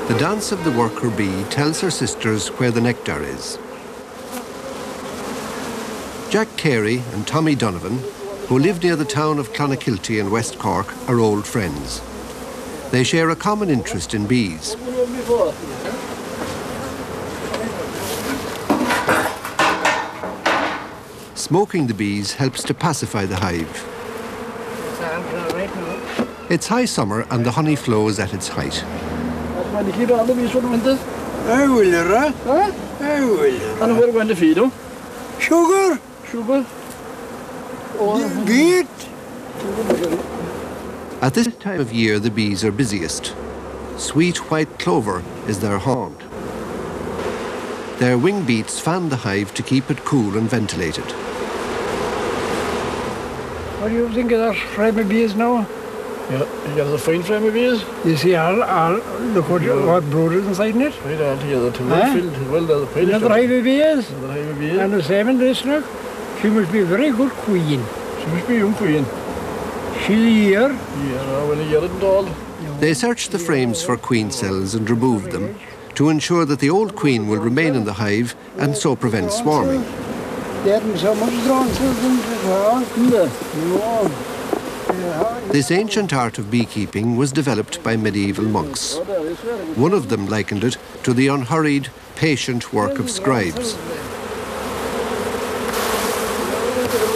The dance of the worker bee tells her sisters where the nectar is. Jack Carey and Tommy Donovan, who live near the town of Clonakilty in West Cork, are old friends. They share a common interest in bees. Smoking the bees helps to pacify the hive. It's high summer and the honey flow is at its height. When you keep all the bees for the winter? I will, Huh? I will. And what are you going to feed them? Sugar, Sugar? beet. At this time of year, the bees are busiest. Sweet white clover is their haunt. Their wing beats fan the hive to keep it cool and ventilated. What do you think of that frame of bees now? Yeah, you got a fine frame of bees. You see all look what brood is inside in it. Right all together to Huh? filled well there's a pile Another hive of bees. Another hive of bees. And the same in this look. She must be a very good queen. She must be young queen. She's here. Yeah, well, you get it all. They search the frames for queen cells and remove them to ensure that the old queen will remain in the hive and so prevent swarming. There isn't so much drawn to them as well. No. This ancient art of beekeeping was developed by medieval monks. One of them likened it to the unhurried, patient work of scribes.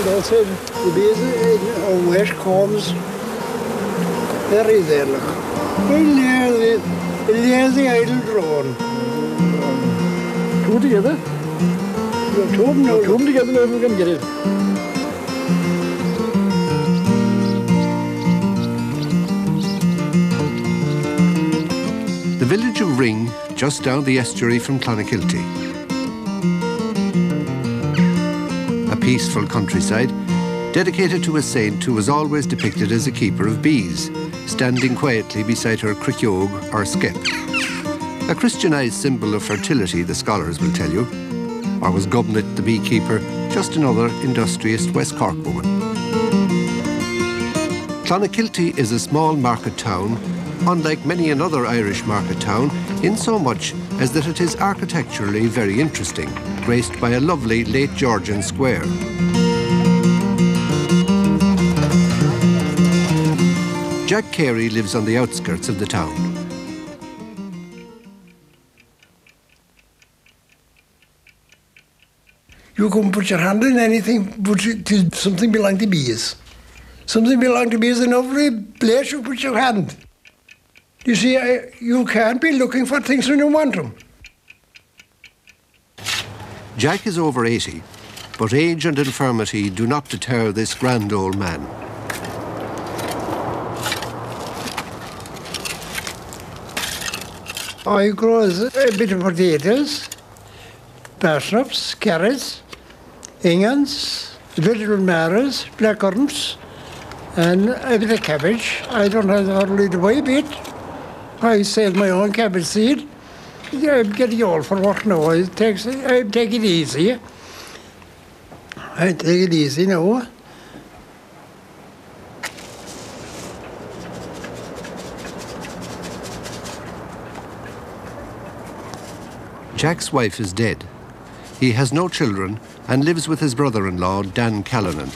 That's it. The bees in west combs. There is there, look. There's the idle drone. Two together? Two of them now. Two of them together now if we can get it. The village of Ring, just down the estuary from Clonakilty. A peaceful countryside, dedicated to a saint who was always depicted as a keeper of bees, standing quietly beside her cricheog or skep. A Christianized symbol of fertility, the scholars will tell you. Or was Gobnet the beekeeper just another industrious West Cork woman? Clonakilty is a small market town, unlike many another Irish market town, in so much as that it is architecturally very interesting, graced by a lovely late Georgian square. Jack Carey lives on the outskirts of the town. You can put your hand in anything, but something belong to bees. Something belong to bees in every place you put your hand. You see, you can't be looking for things when you want them. Jack is over 80, but age and infirmity do not deter this grand old man. I grow a bit of potatoes, parsnips, carrots, onions, little marrows, blackcurrants, and a bit of cabbage. I don't have hardly to buy a bit. I save my own cabbage seed. I'm getting old for work now. I take it easy. I take it easy now. Jack's wife is dead. He has no children and lives with his brother-in-law, Dan Callanan.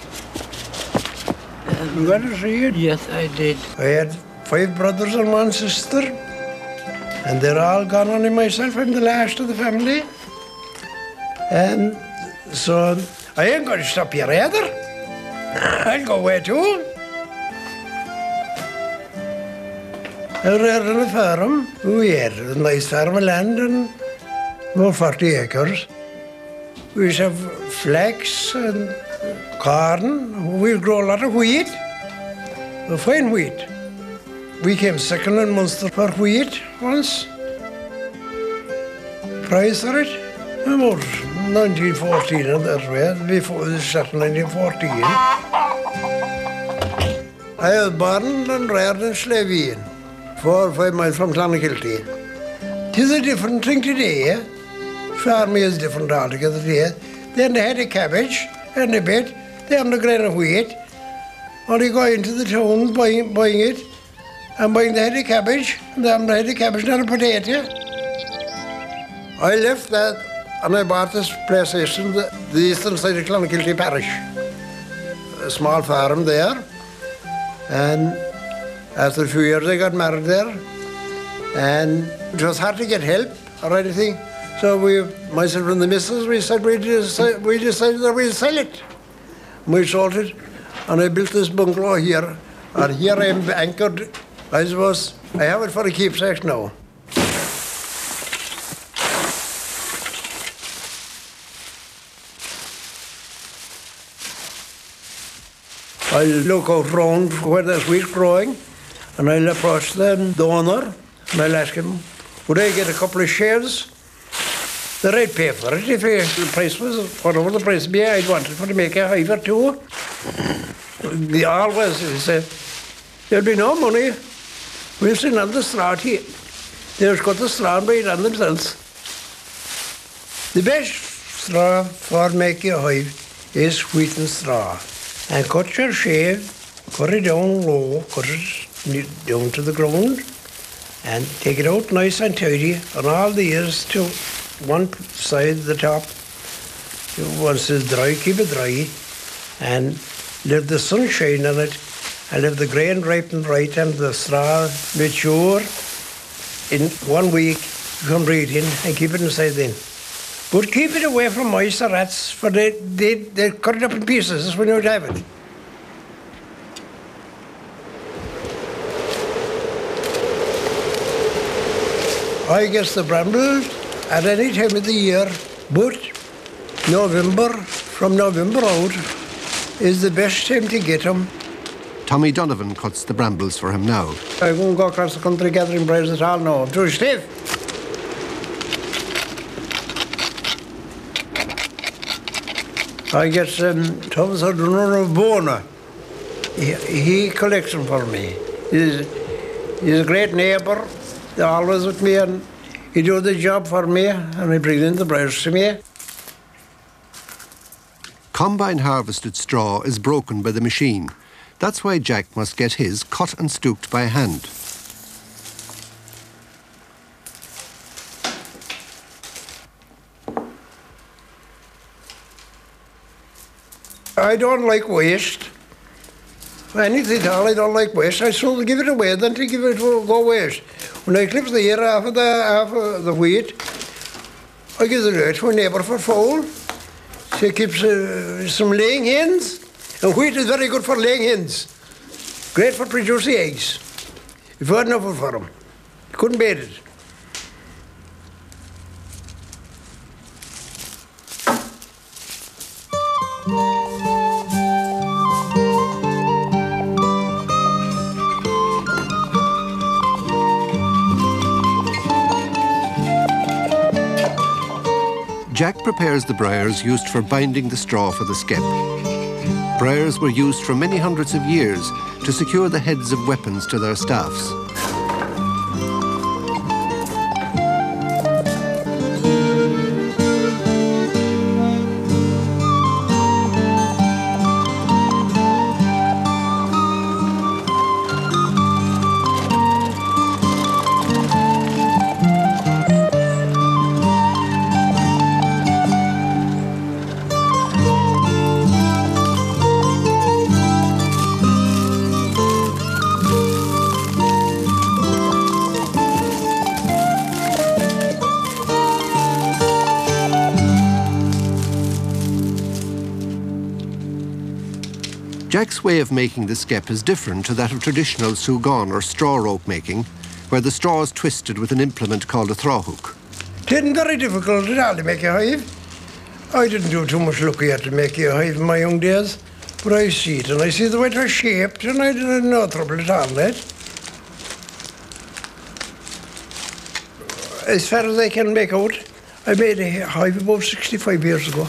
You got to see it? Yes, I did. I had 5 brothers and 1 sister, and they're all gone, only myself. I'm the last of the family. And so I ain't going to stop here either. I'll go away too. I reared on a farm. We had a nice farm of land and about 40 acres. We used to have flax and corn. We'd grow a lot of wheat, fine wheat. We came second in Munster for wheat once. Price for it? About 1914 and that way, before the start of 1914. I was born and reared in Slavien, 4 or 5 miles from Clonakilty. It is a different thing today, eh? Farming is different altogether today. Then they had a cabbage and a bit, they had a grain of wheat. Or you go into the town buying it, and buying the head of cabbage, and then the head of cabbage, not a potato. I left that and I bought this place in the eastern side of Clonakilty parish. A small farm there. And after a few years I got married there. And it was hard to get help or anything. So myself and the missus, we decided that we'd sell it. We sold it, and I built this bungalow here. And here I'm anchored. I suppose I have it for a keepsake now. I'll look out round where there's wheat growing, and I'll approach the owner, and I'll ask him, would I get a couple of shares? That I'd pay for it. If the price was, whatever the price be, I'd want it for to make a hive or two. He always said, there'll be no money. We'll send on the straw here. They've got the straw and buy it on themselves. The best straw for making a hive is wheaten straw. And cut your shave, cut it down low, cut it down to the ground, and take it out nice and tidy, and all the ears to one side, the top. Once it's dry, keep it dry, and let the sun shine on it, and let the grain ripen right and the straw mature. In 1 week, you can bring it in and keep it inside then. But keep it away from mice or rats, for they cut it up in pieces. That's when you would have it. I guess the brambles at any time of the year, but November, from November out, is the best time to get them. Tommy Donovan cuts the brambles for him now. I won't go across the country gathering briars at all now. I'm too stiff. I get Thomas O'Donnell of Bona. He collects them for me. He's a great neighbour. They're always with me, and he does the job for me, and he brings in the briars to me. Combine harvested straw is broken by the machine. That's why Jack must get his cut and stooked by hand. I don't like waste. Anything at all, I don't like waste. I sort of give it away than to give it go waste. When I clip the ear off of the wheat, I give it away to a neighbour for fowl. She keeps some laying hens, and wheat is very good for laying hens. Great for producing eggs. If you had enough for them, you couldn't beat it. Jack prepares the briars used for binding the straw for the skep. Briars were used for many hundreds of years to secure the heads of weapons to their staffs. Jack's way of making the skep is different to that of traditional sugan or straw rope making, where the straw is twisted with an implement called a thraw hook. It isn't very difficult at all to make a hive. I didn't do too much looking at to make a hive in my young days, but I see it and I see the way they're shaped and I didn't no trouble at all with it. As far as I can make out, I made a hive about 65 years ago.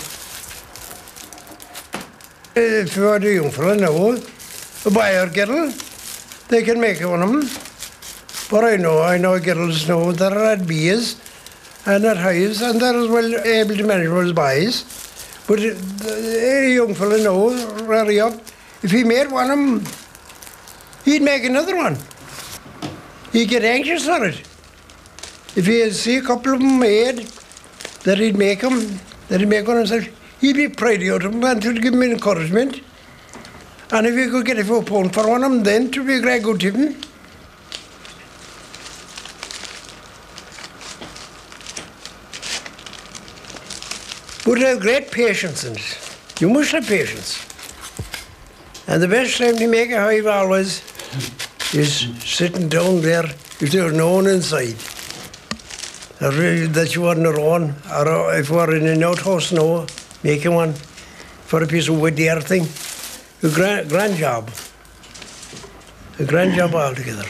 If you are a young fella now, a buyer girl, they can make one of them. But I know girls now that are at bees and at hives and they're as well able to manage those buys. But a young fella now, rally up, if he made one of them, he'd make another one. He'd get anxious for it. If he see a couple of them made, that he'd make one himself, he'd be proud of them and to give him encouragement. And if he could get a few pound for one of them, then to be a great good to him. But have great patience in it. You must have patience. And the best time to make a hive always is sitting down there if there's no one inside. Or that you are on your own, or if you are in an outhouse now, making one for a piece of wood there thing. A grand job. A grand job altogether.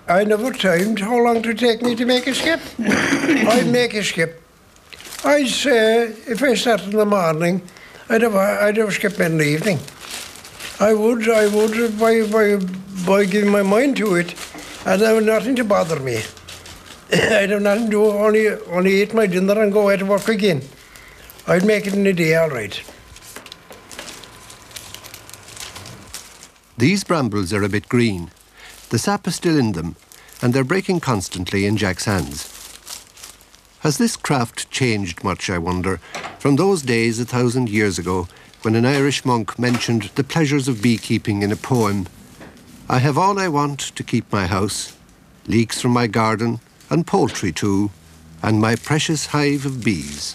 I never timed how long it would take me to make a skep. I'd make a skep. I'd say, if I started in the morning, I'd have a skep in the evening. I would, by giving my mind to it, I'd have nothing to bother me. I'd have nothing to do, only eat my dinner and go out to work again. I'd make it in a day, all right. These brambles are a bit green. The sap is still in them, and they're breaking constantly in Jack's hands. Has this craft changed much, I wonder, from those days 1,000 years ago, when an Irish monk mentioned the pleasures of beekeeping in a poem? I have all I want to keep my house, leeks from my garden, and poultry too, and my precious hive of bees.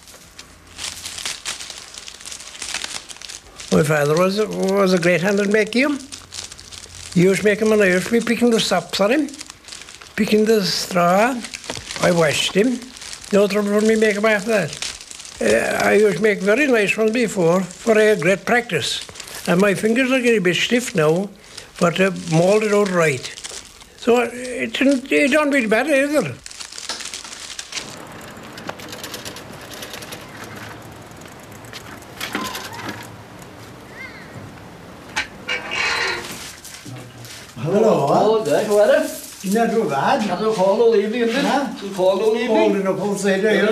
My father was a great hand at making them. He used to make them and I used to be picking the sap for him, picking the straw. I washed him. No trouble for me make them after that. I used to make very nice ones before, for I had great practice. And my fingers are getting a bit stiff now, but to mould it out right. So it don't be bad either. Hello. Hello, Jack. How are you? Not too bad. Had a cold all evening, didn't it? It's cold all evening. Cold enough outside there.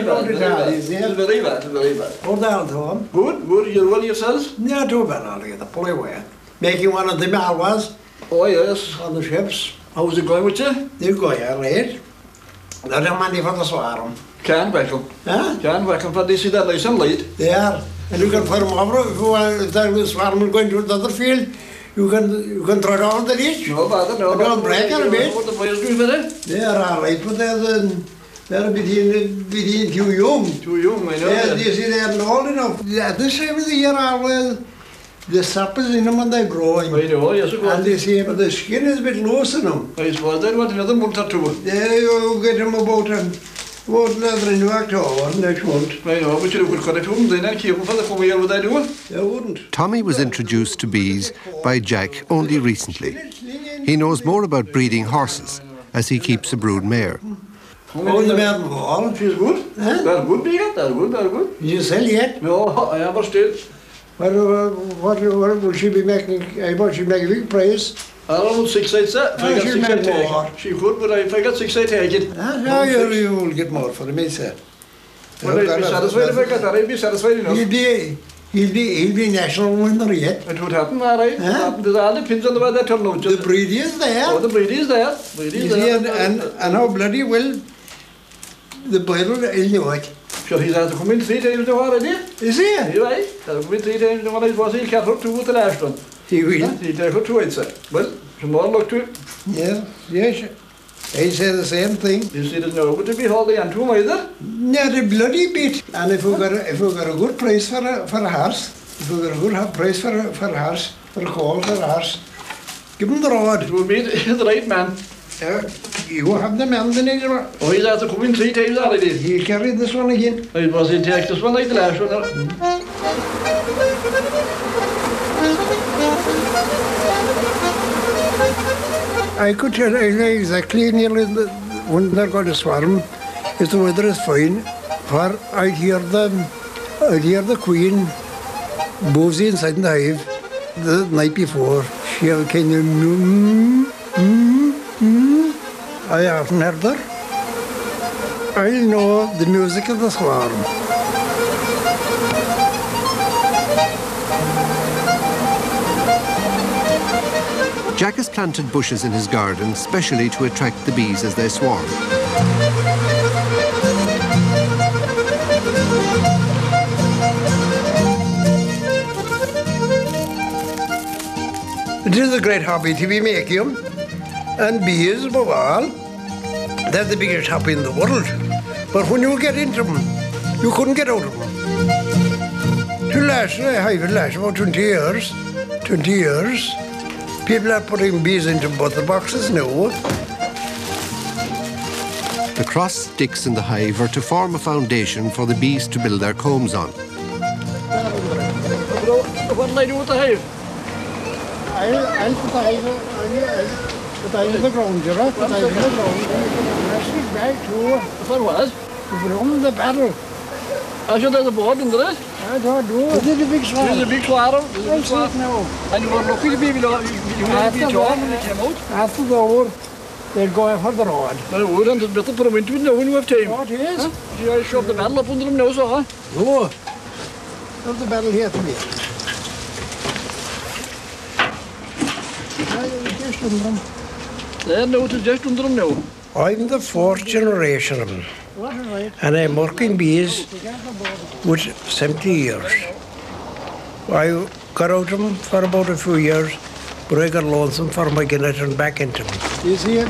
Very bad, very bad. Hold down to him. Good. You're well yourselves? Not too bad altogether. Pull away. Making one of them was Oh, yes. on the ships. How's it going with you? They go here, right? They're the money for the swarm. Can't welcome. Huh? Can't welcome for this, that light some light. They are. And you can put them over. If the swarm is going to the other field, you can throw down the ditch. No bother, no. Don't break it a bit. What the boys do with it? They are all right, but they're between too young. Too young, I know. Yeah, you see, they're not old enough. At this time of the year, always, the sap is in them and they're growing. I know, yes, of course. And they see, but the skin is a bit loose in them. I suppose they'd want another month or two. Yeah, you get them about another in October next month. I know, but you could cut it to them then and keep them for the coming year, would they do it? They wouldn't. Tommy was introduced to bees by Jack only recently. He knows more about breeding horses, as he keeps a brood mare. Oh, the mare ball. She's good. Huh? They're good, Beekeeper. They're good. Did you sell yet? No, I haven't still. What will she be making? I want she make a big price. I don't know, 6 8 set. If I got she'll 6 make 8 more. take. She could, but if I got 6 8 take it. No, you will get more for the me, sir. Well, I'd be satisfied if I got that. I'd be satisfied enough. He'll be national winner yet. It would happen, all right. Huh? It all depends on the way they turn out. The breed is there. Oh, the breed is there. You see, and how bloody well the Bible is new. Sure, he's had to come in 3 times now already. Is he? You're right. He's had to come in 3 times now. He was he'll catch up 2 with the last one. He will. He'll take up 2, I'd say. Well, some more luck to it. Yes, yes. I say the same thing. You see, there's no good to be holding on to either. Not a bloody bit. And if we got a good price for a horse, if we got a good price for a horse, for a call for a horse, give him the rod. It will be the right man. You have the man the next one. Oh, he's after coming 3 times already. He carried this one again. It was in take this one like the last one. I could tell you exactly nearly when they're going to swarm, if the weather is fine, for I'd hear the queen boozy inside the hive the night before. She'll kind of I often heard her. I know the music of the swarm. Jack has planted bushes in his garden specially to attract the bees as they swarm. It is a great hobby to be making, and bees above all, they're the biggest hobby in the world. But when you get into them, you couldn't get out of them. To last, I have last about 20 years. People are putting bees into butter boxes now. The cross sticks in the hive are to form a foundation for the bees to build their combs on. What'll I do with the hive? I'll put the hive in the ground, you know? Put the hive in the ground, and you can rest it back to... For what? From the battle. I should have the board under it. I don't do. This is a big swarm. This is a big swarm. That's it now. And you were lucky to be able to be job when it came out. After the hour, they'll go for the road. No, we wouldn't have better put them into it now when we have time. What is? Huh? You I shove the battle up under them now, so, huh? No. There's the battle here to me. Just under them. There, no, it's just under them now. I'm the 4th generation of them. And I'm working bees with 70 years. I got out of them for about a few years, but I got lonesome for them again. I turned back into them. You see it?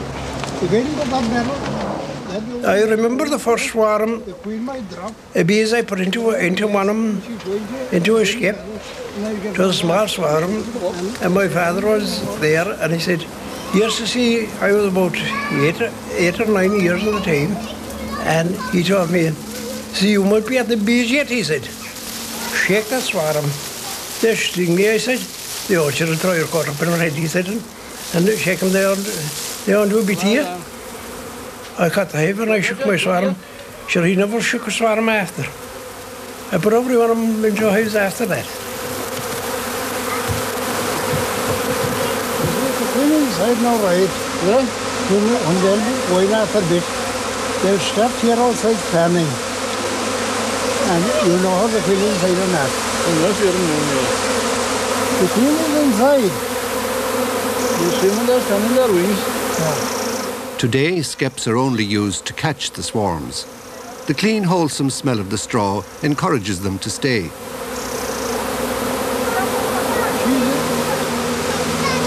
I remember the first swarm of bees I put into one of them, into a skep. It was a small swarm, and my father was there, and he said, yes, you see, I was about 8 or 9 years at the time. And he told me, see, you might be at the bees yet, he said. Shake that swarm. They sting me, I said. They all should throw your coat up in your head, he said. And they shake them, they all do a bit here. I cut the hive and I shook my swarm. Sure, he never shook a swarm after. I put every one of them into hives after that. The queen inside now, right? Yeah? When they'll be going after a bit. They'll stop here outside fanning. And you know how the queen is inside or not? The queen is inside. You see when they're fanning their wings? Yeah. Today, skeps are only used to catch the swarms. The clean, wholesome smell of the straw encourages them to stay.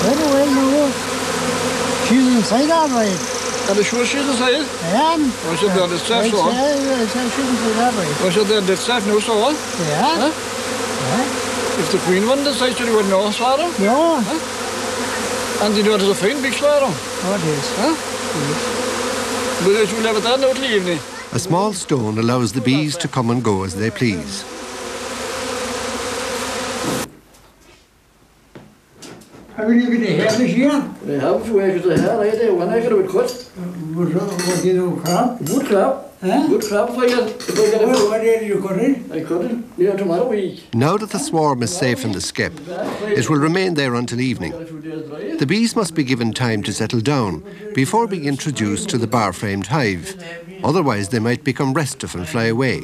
Very well, no. She's inside all right. Are you sure she's inside? I am. Why should they on the staff, so? I said she's inside all right. Why should they on the staff now, so? Yeah. Huh? Yeah. If the queen won the side, you would know swarm? No. Huh? And you know there's a fine big swarm? What is? Huh? But they should have it there now till the evening. A small stone allows the bees to come and go as they please. Have you even hair this year? They have a few acres of hair, right there. One acre would cut. What do you know, crab? Good crab. Huh? Good crab if I get it. What day did you cut it? I cut it. Yeah, tomorrow week. Now that the swarm is safe in the skep, it will remain there until evening. The bees must be given time to settle down before being introduced to the bar-framed hive. Otherwise, they might become restive and fly away.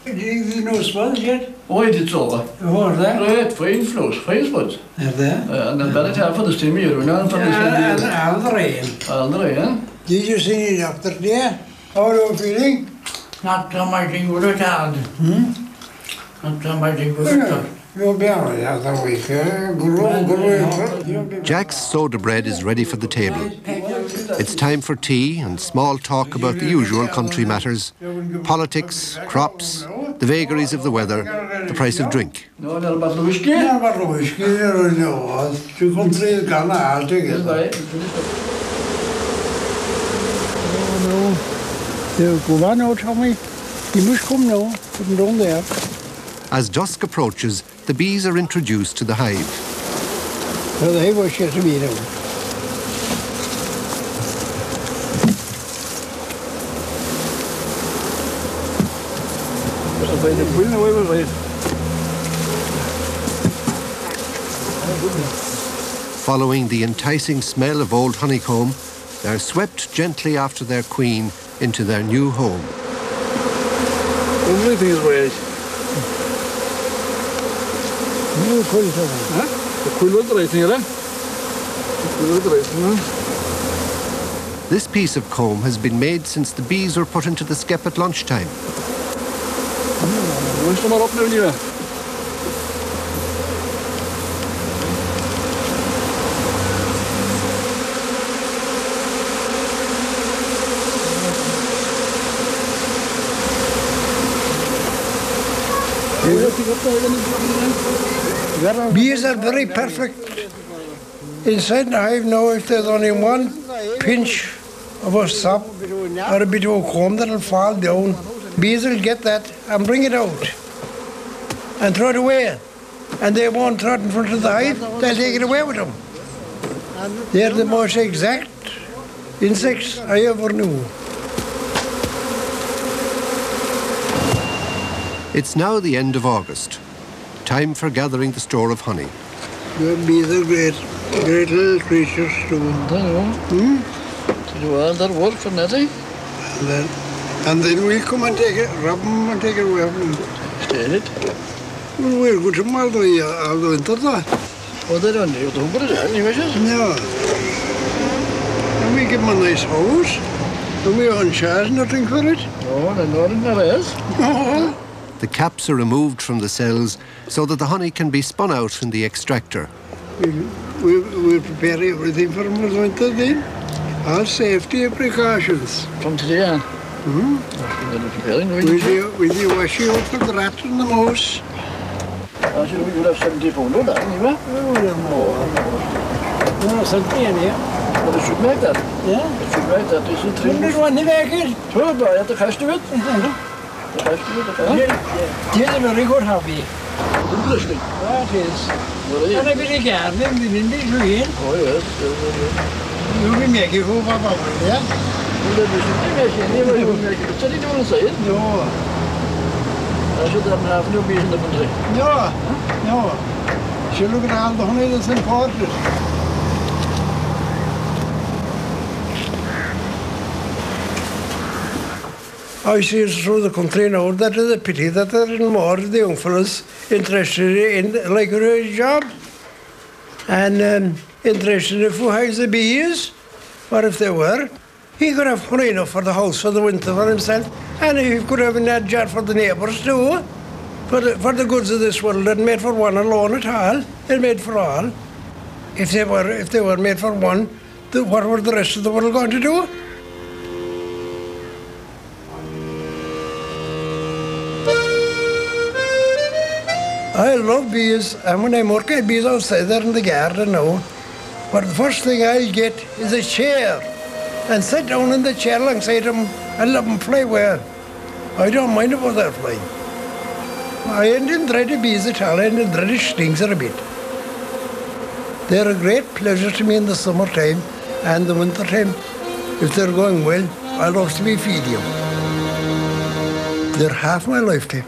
Did you know spuds yet? Oh, I did so. What was that? Right, fine flows, fine spuds. Are there? And then better time for this time of year. Not for this time of year. And the rain. All the rain. Did you see the doctor there? How are you feeling? Not so much good at all. Not so much good at all. You'll be all right after a week. Jack's soda bread is ready for the table. It's time for tea and small talk about the usual country matters, politics, crops, the vagaries of the weather, the price of drink. No, a bottle of whiskey? Yeah, a bottle of whiskey, no. Two countries gone all together. Oh, no. You go on now, Tommy. You must come now. Put them down there. As dusk approaches, the bees are introduced to the hive. Well, the hive was shit to me now. Following the enticing smell of old honeycomb, they're swept gently after their queen into their new home. Everything is right. No, cool, Huh? The quill was right here, eh? The quill was right here. This piece of comb has been made since the bees were put into the skep at lunchtime. Where's the more up now, Bees are very perfect. Inside the hive now, if there's only one pinch of a sap or a bit of a comb that'll fall down, bees will get that and bring it out and throw it away. And they won't throw it in front of the hive, they'll take it away with them. They're the most exact insects I ever knew. It's now the end of August. Time for gathering the store of honey. The bees are great little creatures too. To do all that work for nothing? And then we'll come and take it, rob them and take it away from them. Stay it. Well, we'll go to them all the winter. Oh, they don't need to put it on, you wish? No. And we give them a nice house. And we don't charge nothing for it. No, they're not in the rest. No. The caps are removed from the cells so that the honey can be spun out in the extractor. We'll prepare everything for them for the winter then. All safety precautions. From today on? Will you wash you out for the rat and the mouse? I should we would have 70 pounds on that, anyway. No, 70 here. But it should make that. Yeah? It should make that. This is 3 100 one back in. So, but I have to cash to it. The cash to it, the cash. They're a very good hobby. Interesting. That is. Well, yeah. And a bit of gardening within between. Oh, yes. You'll be making food for Papa, yeah? Well, there is something I see. Never you make it. But you don't say it. No. I should have no bees in the country. No. No. She look at all the honey that's imported. I see it through the country now. That is a pity that there are more of the young fellas interested in like a job and interested if who has the bees, or if they were. He could have honey enough for the house for the winter for himself, and he could have a jar for the neighbours too. For the goods of this world, they're made for one alone at all. They're made for all. If they were made for one, what were the rest of the world going to do? I love bees, and when I'm working bees outside there in the garden now, but the first thing I'll get is a chair and sit down in the chair alongside them and let them fly well. I don't mind about that flying. I ain't dread of bees at all, I ain't dread of stings a bit. They're a great pleasure to me in the summertime and the wintertime. If they're going well, I love to be feeding them. They're half my lifetime.